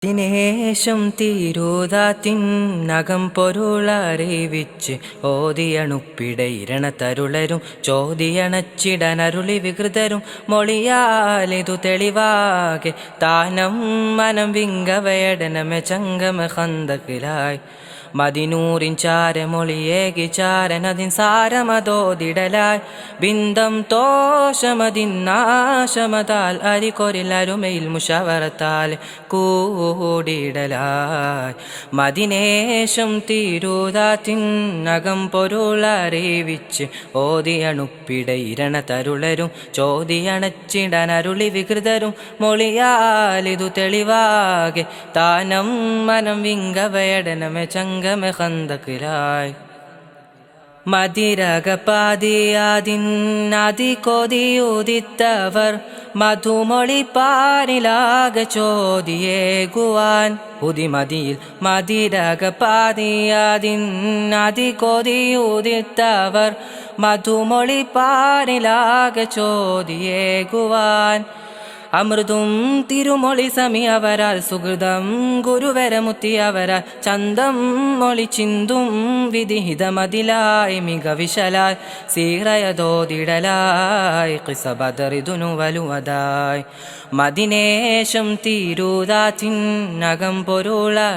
ദിനേശം തീരൂതാത്തിനകം പൊരുളറിവിച്ച് ഓതിയണുപ്പിടയിരണ തരുളരും ചോദിയണച്ചിടനരുളി വികൃതരും മൊളിയാലിതു തെളിവാകെ താനം മനം വിങ്കവയടനമെ ചങ്കമ ഹന്തക്കിലായി മദിനൂറിൻ ചാരമൊളിയേകി ചാരനതിൻ സാരമതോതിടലായി ബിന്ദം തോഷമതിന്നാശമതാൽ അരികൊരിലരുമയിൽ മുഷവറത്താൽ കൂടിടലായി മദിനേശം തീരൂതാത്തിനകം പൊരുളറിവിച്ച് ഓതിയണുപ്പിടയിരണ തരുളരും ചോദിയണച്ചിടനരുളി വികൃതരും മൊളിയാലിതു തെളിവാകെ താനം മനം വിങ്കവയടനമെ ചങ്കമ ഹന്തക്കിലായി മതിരകപാതിയാതിന്നതി കൊതിയുദിത്തവർ മധുമൊളിപ്പാനിലാകെ ചോദിയേകുവാൻ ഉദിമതിയിൽ മതിരകപാതിയാതിന്നതി കൊതിയുദിത്തവർ മധുമൊളിപ്പാനിലാകെ ചോദിയേകുവാൻ അമൃതും തിരുമൊളി സമിയവരാൽ സുഹൃതം ഗുരുവരമുത്തിയവരാൽ ചന്തം മൊളി ചിന്തും വിധിഹിതമതിലായി മികവിശലായി സീറയതോതിടലായി കിസബദറിതുനു വലുവതായി മദിനേശം തീരൂതാത്തിനകം പൊരുള